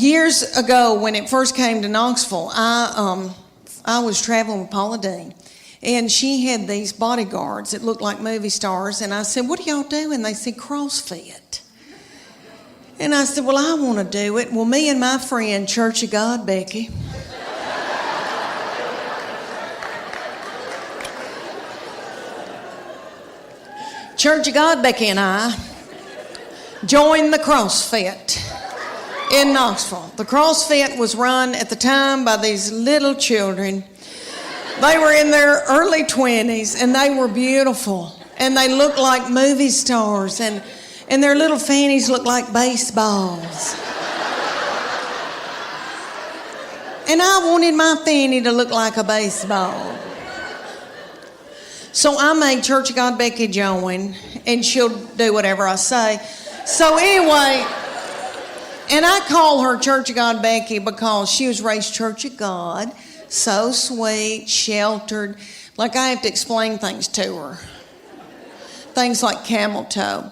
Years ago, when it first came to Knoxville, I was traveling with Paula Dean, and she had these bodyguards that looked like movie stars, and I said, what do y'all do? And they said, CrossFit. And I said, well, I want to do it. Well, me and my friend, Church of God, Becky, Church of God, Becky and I joined the CrossFit in Knoxville. The CrossFit was run at the time by these little children. They were in their early 20s, and they were beautiful, and they looked like movie stars, and their little fannies looked like baseballs. And I wanted my fanny to look like a baseball. So I made Church of God Becky join, and she'll do whatever I say. So anyway, and I call her Church of God Becky because she was raised Church of God, so sweet, sheltered. Like I have to explain things to her. Things like camel toe.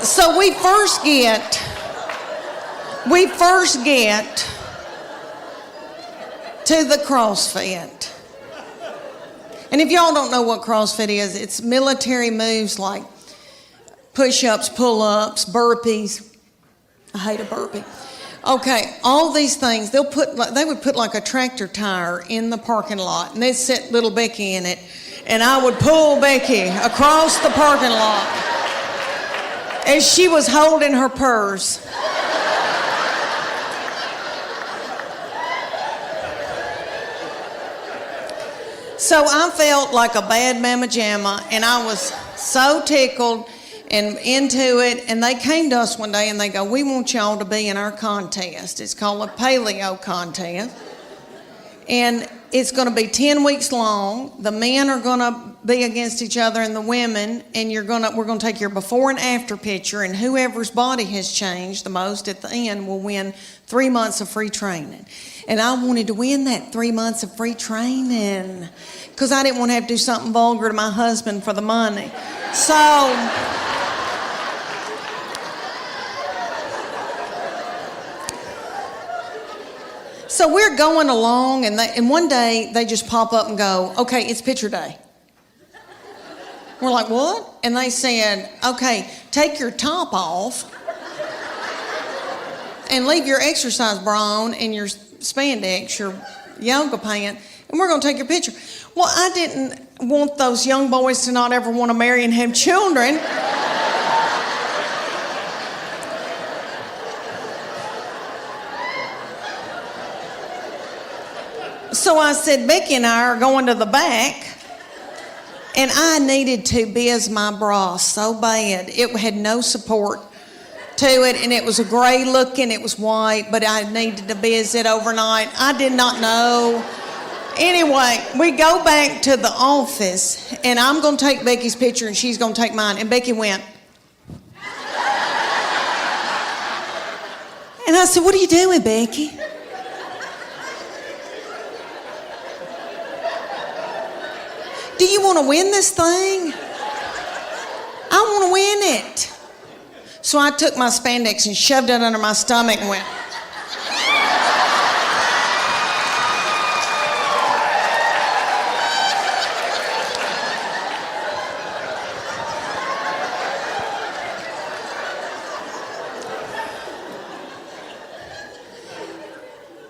So we first get to the CrossFit. And if y'all don't know what CrossFit is, it's military moves like push-ups, pull-ups, burpees. I hate a burpee. Okay, all these things, they would put like a tractor tire in the parking lot, and they'd set little Becky in it, and I would pull Becky across the parking lot as she was holding her purse. So I felt like a bad mama jamma, and I was so tickled and into it. And they came to us one day and they go, we want y'all to be in our contest. It's called a paleo contest. And it's going to be 10 weeks long. The men are going to be against each other and the women, and we're going to take your before and after picture, and whoever's body has changed the most at the end will win 3 months of free training. And I wanted to win that 3 months of free training because I didn't want to have to do something vulgar to my husband for the money. So we're going along, and one day they just pop up and go, okay, it's picture day. We're like, what? And they said, okay, take your top off and leave your exercise bra on and your Spandex, your yoga pant, and we're going to take your picture. Well, I didn't want those young boys to not ever want to marry and have children. So I said, Becky and I are going to the back, and I needed to biz my bra so bad. It had no support to it, and it was a gray looking, it was white, but I needed to biz it overnight. I did not know. Anyway, we go back to the office, and I'm going to take Becky's picture, and she's going to take mine. And Becky went. And I said, what are you doing, Becky? Do you want to win this thing? I want to win it. So I took my Spandex and shoved it under my stomach and went.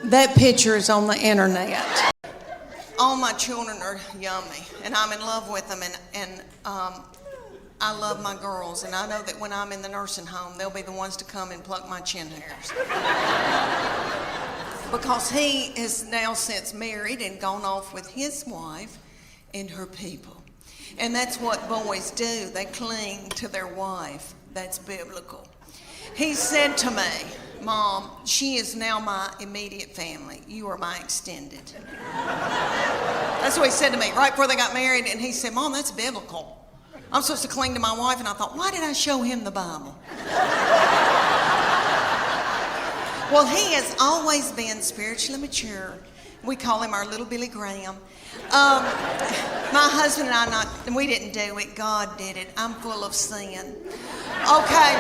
That picture is on the internet. All my children are yummy, and I'm in love with them, and I love my girls, and I know that when I'm in the nursing home, they'll be the ones to come and pluck my chin hairs. Because he is now since married and gone off with his wife and her people. And that's what boys do. They cling to their wife. That's biblical. He said to me, Mom, she is now my immediate family. You are my extended. That's what he said to me right before they got married. And he said, Mom, that's biblical. I'm supposed to cling to my wife. And I thought, why did I show him the Bible? Well, he has always been spiritually mature. We call him our little Billy Graham. My husband and we didn't do it. God did it. I'm full of sin. Okay.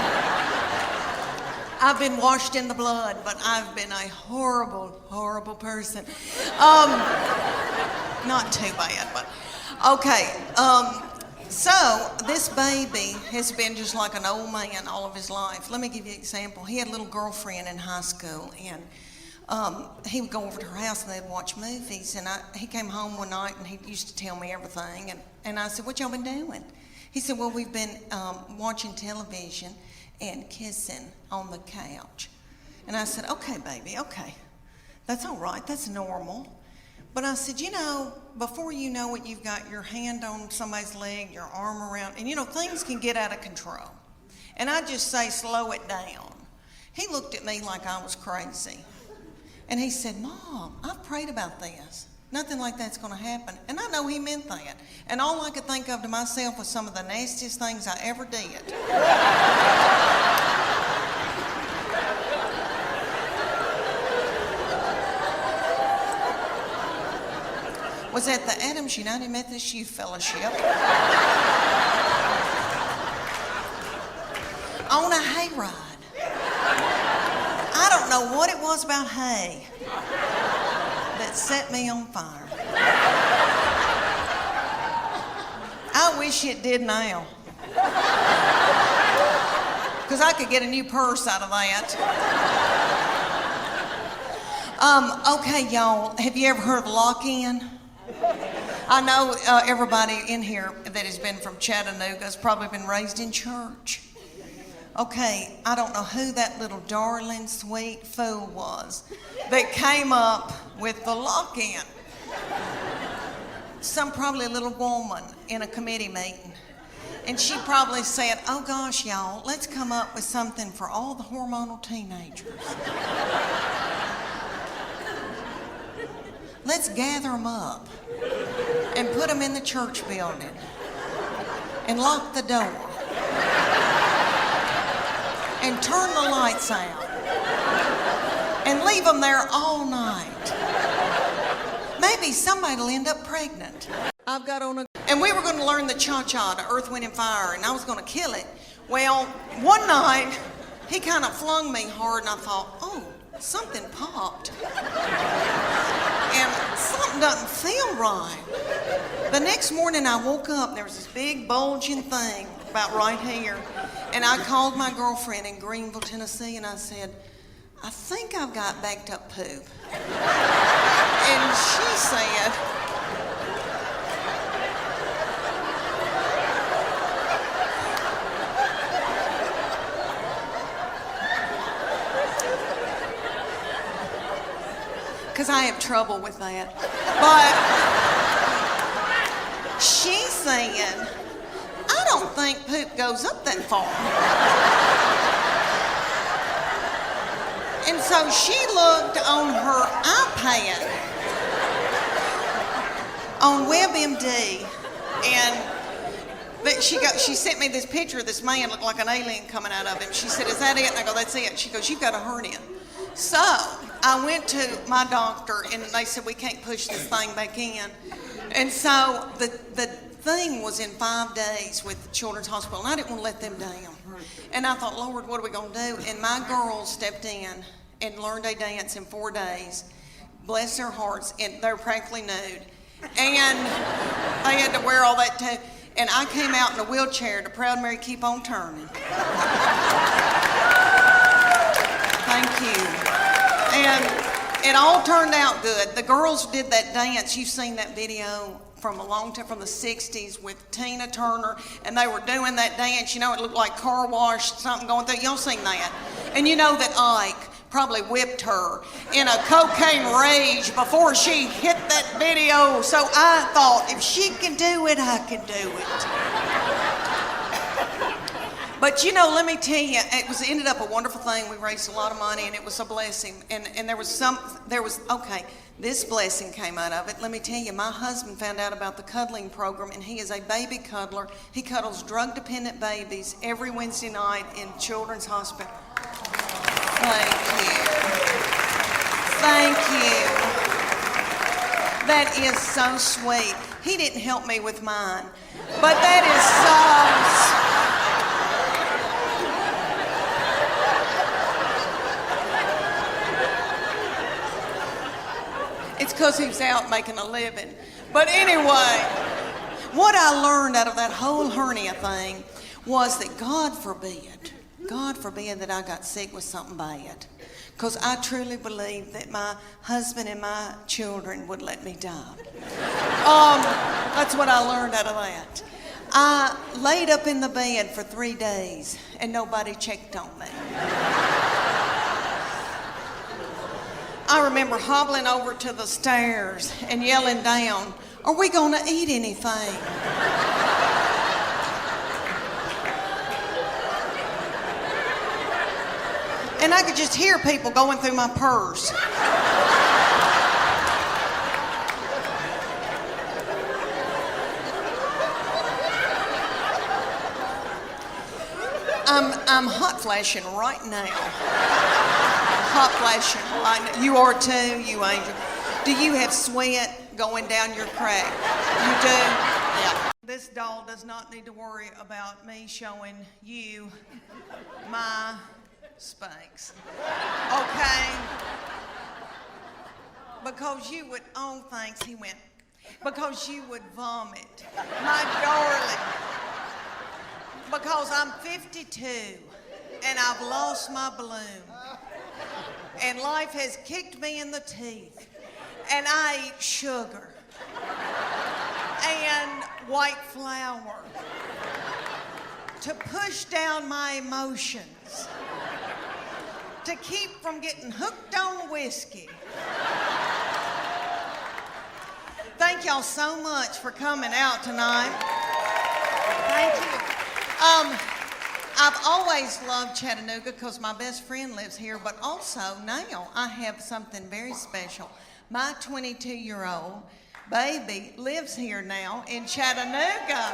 I've been washed in the blood, but I've been a horrible, horrible person. Not too bad, but okay. So this baby has been just like an old man all of his life. Let me give you an example. He had a little girlfriend in high school, and he would go over to her house and they'd watch movies. And he came home one night and he used to tell me everything. And I said, "What y'all been doing?" He said, "Well, we've been watching television and kissing on the couch." And I said, "Okay, baby, okay. That's all right. That's normal." But I said, before you know it, you've got your hand on somebody's leg, your arm around, and things can get out of control. And I just say, slow it down. He looked at me like I was crazy. And he said, "Mom, I've prayed about this. Nothing like that's going to happen." And I know he meant that. And all I could think of to myself was some of the nastiest things I ever did. Was at the Adams United Methodist Youth Fellowship on a hayride. I don't know what it was about hay that set me on fire. I wish it did now, because I could get a new purse out of that. Okay, y'all, have you ever heard of lock-in? I know everybody in here that has been from Chattanooga has probably been raised in church. Okay, I don't know who that little darling, sweet fool was that came up with the lock-in. Probably a little woman in a committee meeting. And she probably said, "Oh gosh, y'all, let's come up with something for all the hormonal teenagers. Let's gather them up and put them in the church building and lock the door and turn the lights out and leave them there all night. Maybe somebody will end up pregnant." And we were going to learn the cha-cha to Earth, Wind, and Fire, and I was going to kill it. Well, one night, he kind of flung me hard, and I thought, oh, something popped. And something doesn't feel right. The next morning I woke up, and there was this big bulging thing about right here. And I called my girlfriend in Greenville, Tennessee, and I said, "I think I've got backed up poop." And she said, because I have trouble with that. But she said, "I don't think poop goes up that far." And so she looked on her iPad on WebMD, but she sent me this picture of this man looked like an alien coming out of him. She said, "Is that it?" And I go, "That's it." She goes, "You've got a hernia." So I went to my doctor, and they said, "We can't push this thing back in." And so the thing was in 5 days with the Children's Hospital, and I didn't want to let them down. And I thought, Lord, what are we going to do? And my girls stepped in and learned a dance in 4 days. Bless their hearts, and they're practically nude. And they had to wear all that too. And I came out in a wheelchair to Proud Mary Keep On Turning. Thank you. And it all turned out good. The girls did that dance. You've seen that video from a long time, from the 60s with Tina Turner, and they were doing that dance. It looked like car wash, something going through. Y'all seen that? And you know that Ike probably whipped her in a cocaine rage before she hit that video. So I thought, if she can do it, I can do it. But let me tell you, it ended up a wonderful thing. We raised a lot of money, and it was a blessing. And this blessing came out of it. Let me tell you, my husband found out about the cuddling program, and he is a baby cuddler. He cuddles drug-dependent babies every Wednesday night in Children's Hospital. Thank you. Thank you. That is so sweet. He didn't help me with mine. But that is so... It's because he was out making a living. But anyway, what I learned out of that whole hernia thing was that God forbid that I got sick with something bad. Because I truly believe that my husband and my children would let me die. That's what I learned out of that. I laid up in the bed for 3 days and nobody checked on me. I remember hobbling over to the stairs and yelling down, "Are we gonna eat anything?" And I could just hear people going through my purse. I'm hot flashing right now. Hot flashing right now. You are too, you angel. Do you have sweat going down your crack? You do? Yeah. This doll does not need to worry about me showing you my Spanx. Okay? Because you would, oh thanks, he went. Because you would vomit. My darling. Because I'm 52 and I've lost my balloon. And life has kicked me in the teeth. And I eat sugar. And white flour. To push down my emotions. To keep from getting hooked on whiskey. Thank y'all so much for coming out tonight. Thank you. I've always loved Chattanooga because my best friend lives here, but also now I have something very special. My 22-year-old baby lives here now in Chattanooga.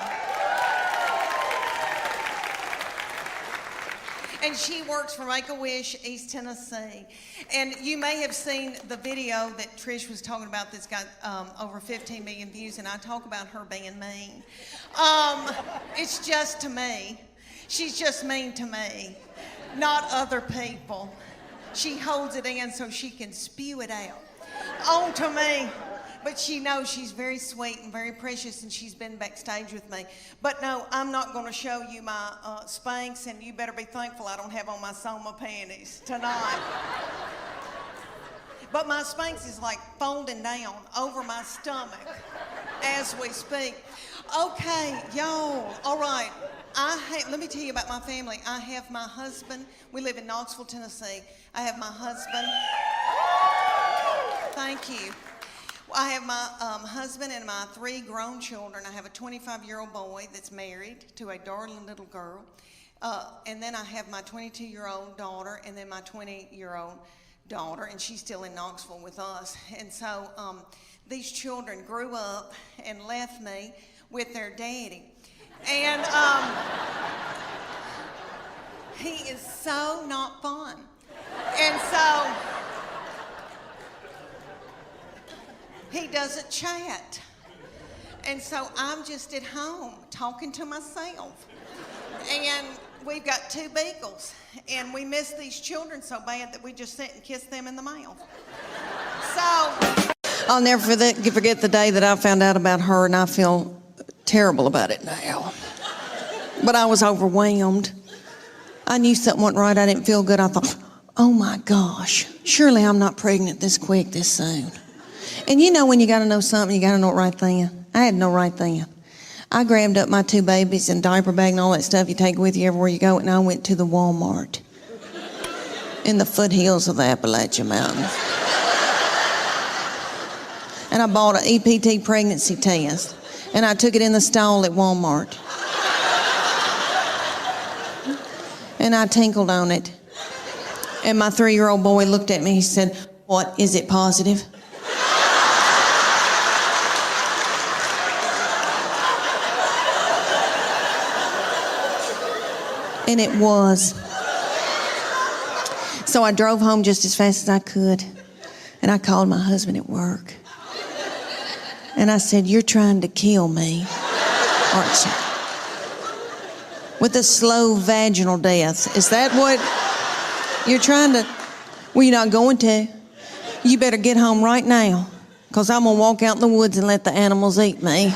And she works for Make-A-Wish, East Tennessee. And you may have seen the video that Trish was talking about that's got over 15 million views, and I talk about her being mean. It's just to me. She's just mean to me, not other people. She holds it in so she can spew it out onto me. But she knows she's very sweet and very precious, and she's been backstage with me. But no, I'm not going to show you my Spanx, and you better be thankful I don't have on my Soma panties tonight. But my Spanx is like folding down over my stomach as we speak. Okay, y'all, all right. Let me tell you about my family. I have my husband. We live in Knoxville, Tennessee. I have my husband. Thank you. I have my husband and my 3 grown children. I have a 25-year-old boy that's married to a darling little girl. And then I have my 22-year-old daughter and then my 20-year-old daughter, and she's still in Knoxville with us. And so these children grew up and left me with their daddy. And he is so not fun. And so he doesn't chat. And so I'm just at home talking to myself. And we've got 2 beagles. And we miss these children so bad that we just sit and kiss them in the mouth. So I'll never forget the day that I found out about her, and I feel terrible about it now. But I was overwhelmed. I knew something wasn't right. I didn't feel good. I thought, oh my gosh, surely I'm not pregnant this quick, this soon. And you know when you got to know something, you got to know it right then. I had no right then. I grabbed up my 2 babies and diaper bag and all that stuff you take with you everywhere you go, and I went to the Walmart in the foothills of the Appalachian Mountains. And I bought an EPT pregnancy test, and I took it in the stall at Walmart. And I tinkled on it. And my 3-year-old boy looked at me, he said, "What, is it positive?" And it was. So I drove home just as fast as I could, and I called my husband at work. And I said, you're trying to kill me, aren't you? With a slow vaginal death. Is that what you're trying to? Well, you're not going to. You better get home right now, because I'm going to walk out in the woods and let the animals eat me.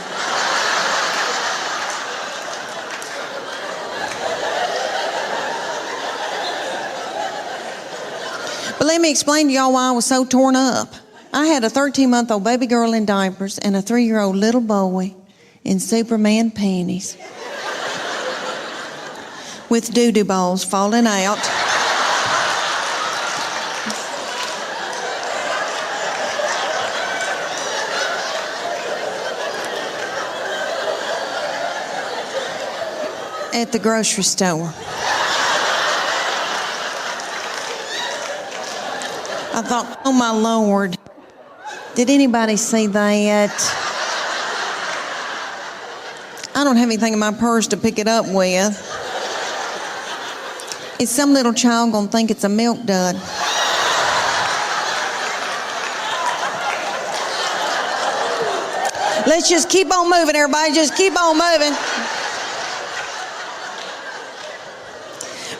But let me explain to y'all why I was so torn up. I had a 13-month-old baby girl in diapers and a 3-year-old little boy in Superman panties with doo-doo balls falling out. At the grocery store. I thought, oh my Lord, did anybody see that? I don't have anything in my purse to pick it up with. Is some little child gonna think it's a milk dud? Let's just keep on moving, everybody. Just keep on moving.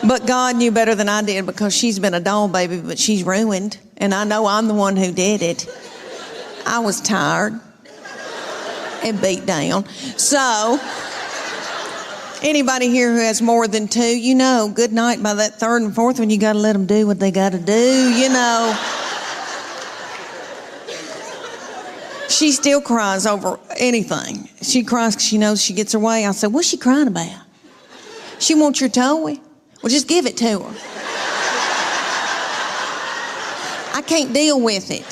But God knew better than I did, because she's been a doll baby, but she's ruined. And I know I'm the one who did it. I was tired and beat down. So, anybody here who has more than 2, you know, good night by that 3rd and 4th one, you got to let them do what they got to do, you know. She still cries over anything. She cries because she knows she gets her way. I said, what's she crying about? She wants your toy. Well, just give it to her. I can't deal with it.